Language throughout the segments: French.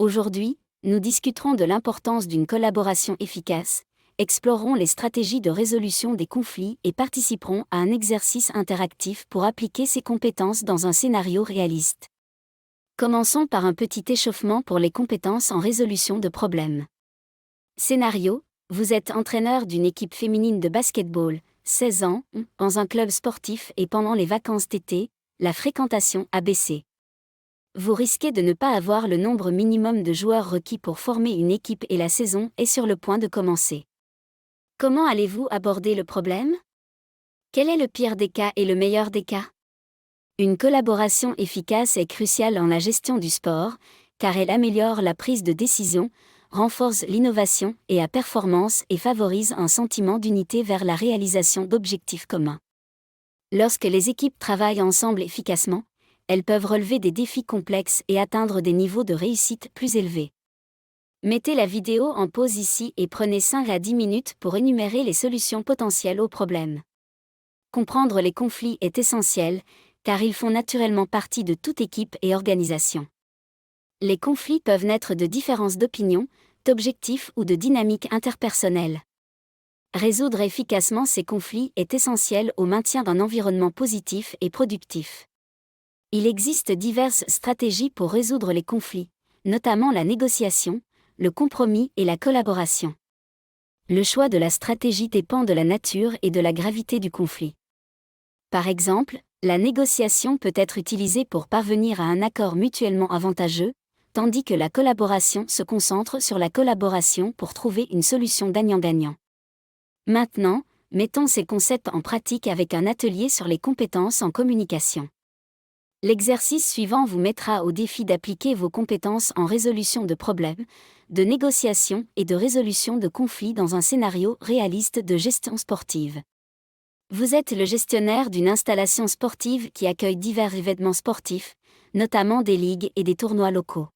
Aujourd'hui, nous discuterons de l'importance d'une collaboration efficace, explorerons les stratégies de résolution des conflits et participerons à un exercice interactif pour appliquer ces compétences dans un scénario réaliste. Commençons par un petit échauffement pour les compétences en résolution de problèmes. Scénario: vous êtes entraîneur d'une équipe féminine de basketball, 16 ans, dans un club sportif et pendant les vacances d'été, la fréquentation a baissé. Vous risquez de ne pas avoir le nombre minimum de joueurs requis pour former une équipe et la saison est sur le point de commencer. Comment allez-vous aborder le problème? Quel est le pire des cas et le meilleur des cas? Une collaboration efficace est cruciale en la gestion du sport, car elle améliore la prise de décision, renforce l'innovation et la performance et favorise un sentiment d'unité vers la réalisation d'objectifs communs. Lorsque les équipes travaillent ensemble efficacement, elles peuvent relever des défis complexes et atteindre des niveaux de réussite plus élevés. Mettez la vidéo en pause ici et prenez 5 à 10 minutes pour énumérer les solutions potentielles aux problèmes. Comprendre les conflits est essentiel, car ils font naturellement partie de toute équipe et organisation. Les conflits peuvent naître de différences d'opinion, d'objectifs ou de dynamiques interpersonnelles. Résoudre efficacement ces conflits est essentiel au maintien d'un environnement positif et productif. Il existe diverses stratégies pour résoudre les conflits, notamment la négociation, le compromis et la collaboration. Le choix de la stratégie dépend de la nature et de la gravité du conflit. Par exemple, la négociation peut être utilisée pour parvenir à un accord mutuellement avantageux, tandis que la collaboration se concentre sur la collaboration pour trouver une solution gagnant-gagnant. Maintenant, mettons ces concepts en pratique avec un atelier sur les compétences en communication. L'exercice suivant vous mettra au défi d'appliquer vos compétences en résolution de problèmes, de négociation et de résolution de conflits dans un scénario réaliste de gestion sportive. Vous êtes le gestionnaire d'une installation sportive qui accueille divers événements sportifs, notamment des ligues et des tournois locaux.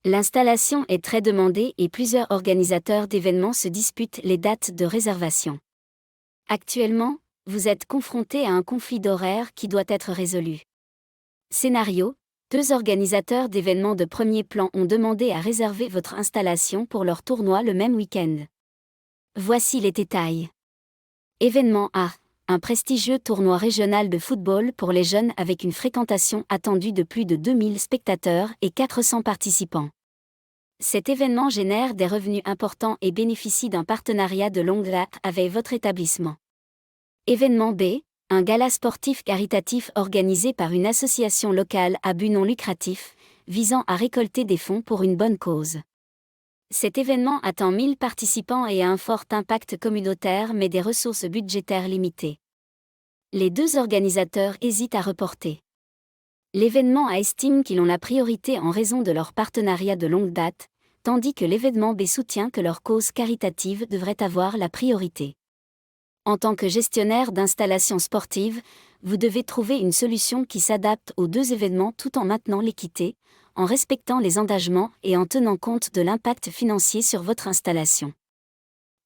L'installation est très demandée et plusieurs organisateurs d'événements se disputent les dates de réservation. Actuellement, vous êtes confronté à un conflit d'horaire qui doit être résolu. Scénario: 2 organisateurs d'événements de premier plan ont demandé à réserver votre installation pour leur tournoi le même week-end. Voici les détails. Événement A: un prestigieux tournoi régional de football pour les jeunes avec une fréquentation attendue de plus de 2000 spectateurs et 400 participants. Cet événement génère des revenus importants et bénéficie d'un partenariat de longue date avec votre établissement. Événement B: un gala sportif caritatif organisé par une association locale à but non lucratif, visant à récolter des fonds pour une bonne cause. Cet événement attend 1000 participants et a un fort impact communautaire mais des ressources budgétaires limitées. Les 2 organisateurs hésitent à reporter. L'événement A estime qu'ils ont la priorité en raison de leur partenariat de longue date, tandis que l'événement B soutient que leur cause caritative devrait avoir la priorité. En tant que gestionnaire d'installations sportives, vous devez trouver une solution qui s'adapte aux 2 événements tout en maintenant l'équité, en respectant les engagements et en tenant compte de l'impact financier sur votre installation.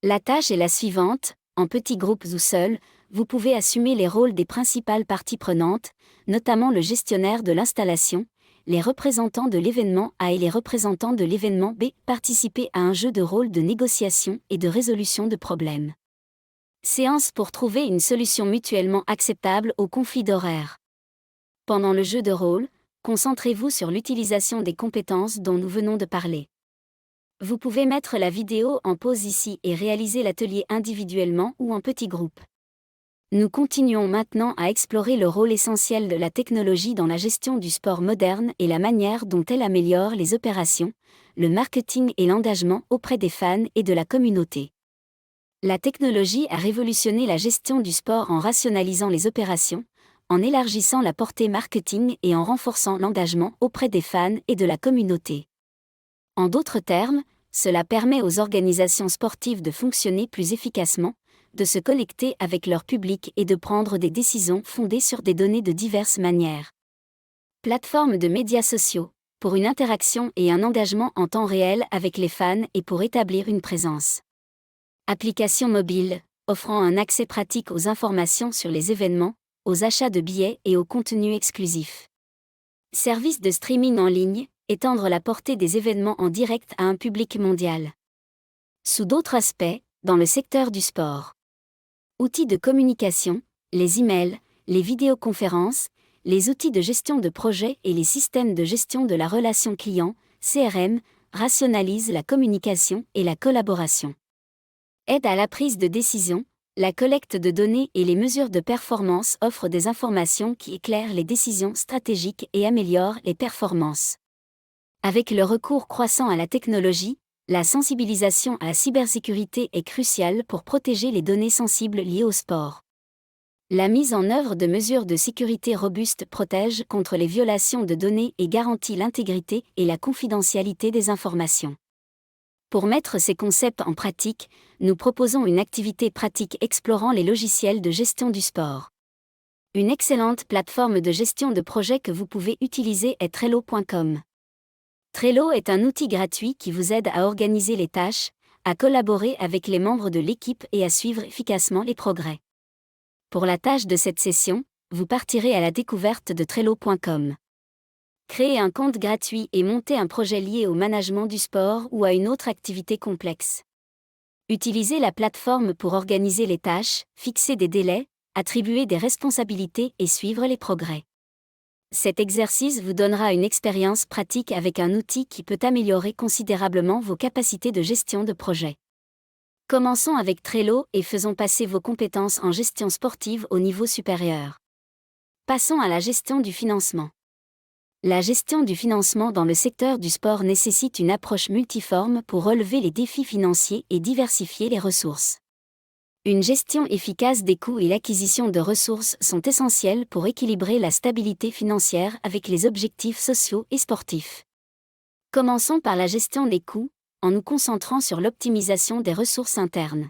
La tâche est la suivante: en petits groupes ou seuls, vous pouvez assumer les rôles des principales parties prenantes, notamment le gestionnaire de l'installation, les représentants de l'événement A et les représentants de l'événement B. Participez à un jeu de rôle de négociation et de résolution de problèmes. Séance pour trouver une solution mutuellement acceptable au conflit d'horaire. Pendant le jeu de rôle, concentrez-vous sur l'utilisation des compétences dont nous venons de parler. Vous pouvez mettre la vidéo en pause ici et réaliser l'atelier individuellement ou en petit groupe. Nous continuons maintenant à explorer le rôle essentiel de la technologie dans la gestion du sport moderne et la manière dont elle améliore les opérations, le marketing et l'engagement auprès des fans et de la communauté. La technologie a révolutionné la gestion du sport en rationalisant les opérations, en élargissant la portée marketing et en renforçant l'engagement auprès des fans et de la communauté. En d'autres termes, cela permet aux organisations sportives de fonctionner plus efficacement, de se connecter avec leur public et de prendre des décisions fondées sur des données de diverses manières. Plateforme de médias sociaux, pour une interaction et un engagement en temps réel avec les fans et pour établir une présence. Application mobile, offrant un accès pratique aux informations sur les événements, aux achats de billets et aux contenus exclusifs. Service de streaming en ligne, étendre la portée des événements en direct à un public mondial. Sous d'autres aspects, dans le secteur du sport. Outils de communication, les emails, les vidéoconférences, les outils de gestion de projet et les systèmes de gestion de la relation client, CRM, rationalisent la communication et la collaboration. Aide à la prise de décision, la collecte de données et les mesures de performance offrent des informations qui éclairent les décisions stratégiques et améliorent les performances. Avec le recours croissant à la technologie, la sensibilisation à la cybersécurité est cruciale pour protéger les données sensibles liées au sport. La mise en œuvre de mesures de sécurité robustes protège contre les violations de données et garantit l'intégrité et la confidentialité des informations. Pour mettre ces concepts en pratique, nous proposons une activité pratique explorant les logiciels de gestion du sport. Une excellente plateforme de gestion de projet que vous pouvez utiliser est Trello.com. Trello est un outil gratuit qui vous aide à organiser les tâches, à collaborer avec les membres de l'équipe et à suivre efficacement les progrès. Pour la tâche de cette session, vous partirez à la découverte de Trello.com. Créer un compte gratuit et monter un projet lié au management du sport ou à une autre activité complexe. Utilisez la plateforme pour organiser les tâches, fixer des délais, attribuer des responsabilités et suivre les progrès. Cet exercice vous donnera une expérience pratique avec un outil qui peut améliorer considérablement vos capacités de gestion de projet. Commençons avec Trello et faisons passer vos compétences en gestion sportive au niveau supérieur. Passons à la gestion du financement. La gestion du financement dans le secteur du sport nécessite une approche multiforme pour relever les défis financiers et diversifier les ressources. Une gestion efficace des coûts et l'acquisition de ressources sont essentielles pour équilibrer la stabilité financière avec les objectifs sociaux et sportifs. Commençons par la gestion des coûts, en nous concentrant sur l'optimisation des ressources internes.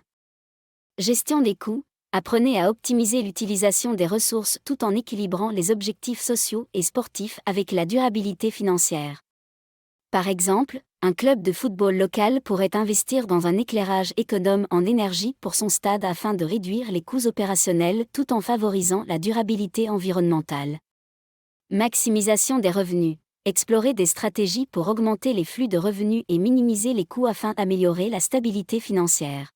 Gestion des coûts, apprenez à optimiser l'utilisation des ressources tout en équilibrant les objectifs sociaux et sportifs avec la durabilité financière. Par exemple, un club de football local pourrait investir dans un éclairage économe en énergie pour son stade afin de réduire les coûts opérationnels tout en favorisant la durabilité environnementale. Maximisation des revenus. Explorez des stratégies pour augmenter les flux de revenus et minimiser les coûts afin d'améliorer la stabilité financière.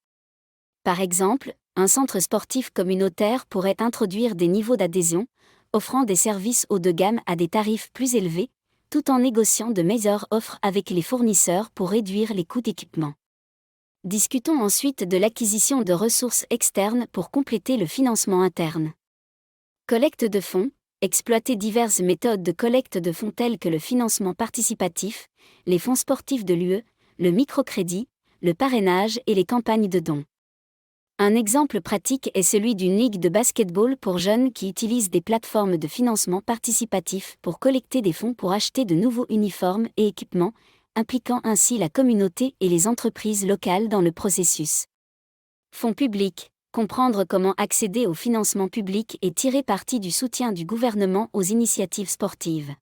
Par exemple, un centre sportif communautaire pourrait introduire des niveaux d'adhésion, offrant des services haut de gamme à des tarifs plus élevés, tout en négociant de meilleures offres avec les fournisseurs pour réduire les coûts d'équipement. Discutons ensuite de l'acquisition de ressources externes pour compléter le financement interne. Collecte de fonds. Exploiter diverses méthodes de collecte de fonds telles que le financement participatif, les fonds sportifs de l'UE, le microcrédit, le parrainage et les campagnes de dons. Un exemple pratique est celui d'une ligue de basketball pour jeunes qui utilise des plateformes de financement participatif pour collecter des fonds pour acheter de nouveaux uniformes et équipements, impliquant ainsi la communauté et les entreprises locales dans le processus. Fonds publics. Comprendre comment accéder au financement public et tirer parti du soutien du gouvernement aux initiatives sportives.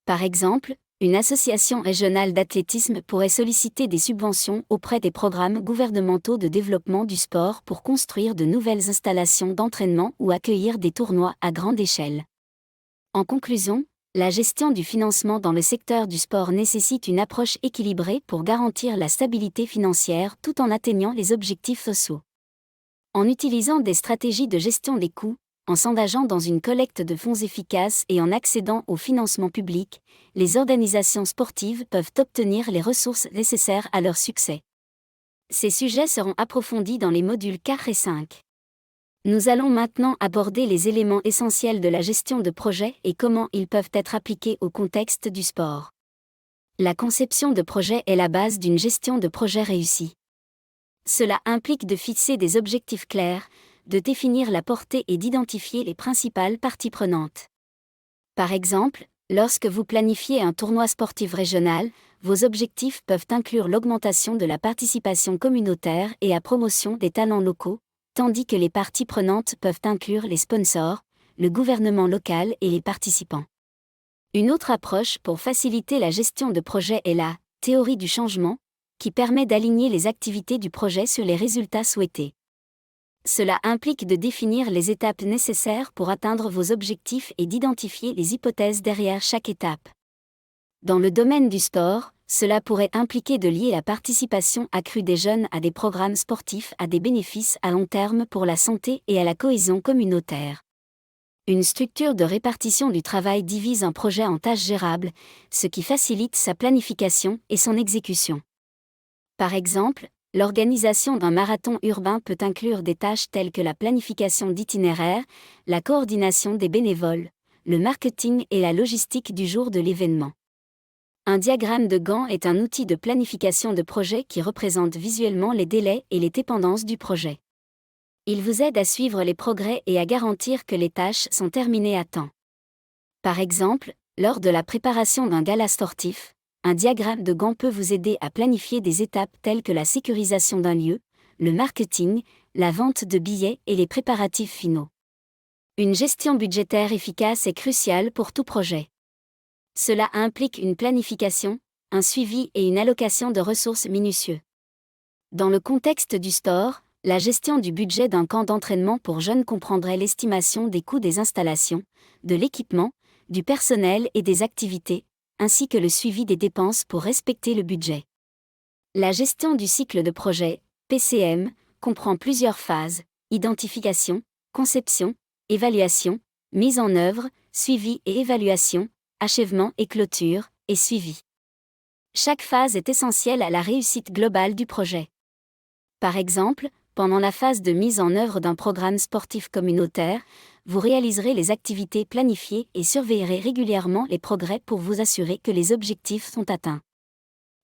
Par exemple, une association régionale d'athlétisme pourrait solliciter des subventions auprès des programmes gouvernementaux de développement du sport pour construire de nouvelles installations d'entraînement ou accueillir des tournois à grande échelle. En conclusion, la gestion du financement dans le secteur du sport nécessite une approche équilibrée pour garantir la stabilité financière tout en atteignant les objectifs sociaux. En utilisant des stratégies de gestion des coûts, en s'engageant dans une collecte de fonds efficace et en accédant au financement public, les organisations sportives peuvent obtenir les ressources nécessaires à leur succès. Ces sujets seront approfondis dans les modules 4 et 5. Nous allons maintenant aborder les éléments essentiels de la gestion de projet et comment ils peuvent être appliqués au contexte du sport. La conception de projet est la base d'une gestion de projet réussie. Cela implique de fixer des objectifs clairs, de définir la portée et d'identifier les principales parties prenantes. Par exemple, lorsque vous planifiez un tournoi sportif régional, vos objectifs peuvent inclure l'augmentation de la participation communautaire et la promotion des talents locaux, tandis que les parties prenantes peuvent inclure les sponsors, le gouvernement local et les participants. Une autre approche pour faciliter la gestion de projet est la théorie du changement, qui permet d'aligner les activités du projet sur les résultats souhaités. Cela implique de définir les étapes nécessaires pour atteindre vos objectifs et d'identifier les hypothèses derrière chaque étape. Dans le domaine du sport, cela pourrait impliquer de lier la participation accrue des jeunes à des programmes sportifs à des bénéfices à long terme pour la santé et à la cohésion communautaire. Une structure de répartition du travail divise un projet en tâches gérables, ce qui facilite sa planification et son exécution. Par exemple, l'organisation d'un marathon urbain peut inclure des tâches telles que la planification d'itinéraires, la coordination des bénévoles, le marketing et la logistique du jour de l'événement. Un diagramme de Gantt est un outil de planification de projet qui représente visuellement les délais et les dépendances du projet. Il vous aide à suivre les progrès et à garantir que les tâches sont terminées à temps. Par exemple, lors de la préparation d'un gala sportif, un diagramme de Gantt peut vous aider à planifier des étapes telles que la sécurisation d'un lieu, le marketing, la vente de billets et les préparatifs finaux. Une gestion budgétaire efficace est cruciale pour tout projet. Cela implique une planification, un suivi et une allocation de ressources minutieux. Dans le contexte du sport, la gestion du budget d'un camp d'entraînement pour jeunes comprendrait l'estimation des coûts des installations, de l'équipement, du personnel et des activités, ainsi que le suivi des dépenses pour respecter le budget. La gestion du cycle de projet, PCM, comprend plusieurs phases: identification, conception, évaluation, mise en œuvre, suivi et évaluation, achèvement et clôture, et suivi. Chaque phase est essentielle à la réussite globale du projet. Par exemple, pendant la phase de mise en œuvre d'un programme sportif communautaire, vous réaliserez les activités planifiées et surveillerez régulièrement les progrès pour vous assurer que les objectifs sont atteints.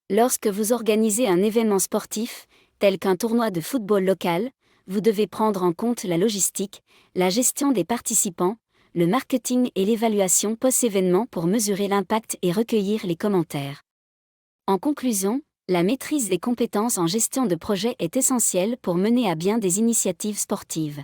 Lorsque vous organisez un événement sportif, tel qu'un tournoi de football local, vous devez prendre en compte la logistique, la gestion des participants, le marketing et l'évaluation post-événement pour mesurer l'impact et recueillir les commentaires. En conclusion, la maîtrise des compétences en gestion de projet est essentielle pour mener à bien des initiatives sportives.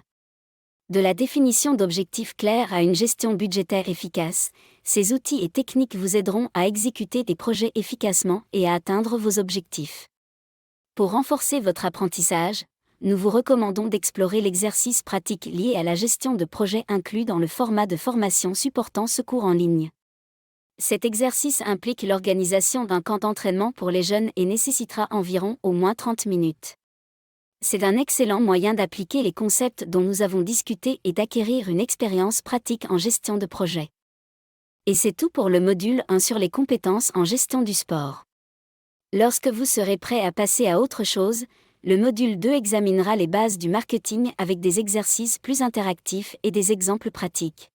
De la définition d'objectifs clairs à une gestion budgétaire efficace, ces outils et techniques vous aideront à exécuter des projets efficacement et à atteindre vos objectifs. Pour renforcer votre apprentissage, nous vous recommandons d'explorer l'exercice pratique lié à la gestion de projets inclus dans le format de formation supportant ce cours en ligne. Cet exercice implique l'organisation d'un camp d'entraînement pour les jeunes et nécessitera environ au moins 30 minutes. C'est un excellent moyen d'appliquer les concepts dont nous avons discuté et d'acquérir une expérience pratique en gestion de projet. Et c'est tout pour le module 1 sur les compétences en gestion du sport. Lorsque vous serez prêt à passer à autre chose, le module 2 examinera les bases du marketing avec des exercices plus interactifs et des exemples pratiques.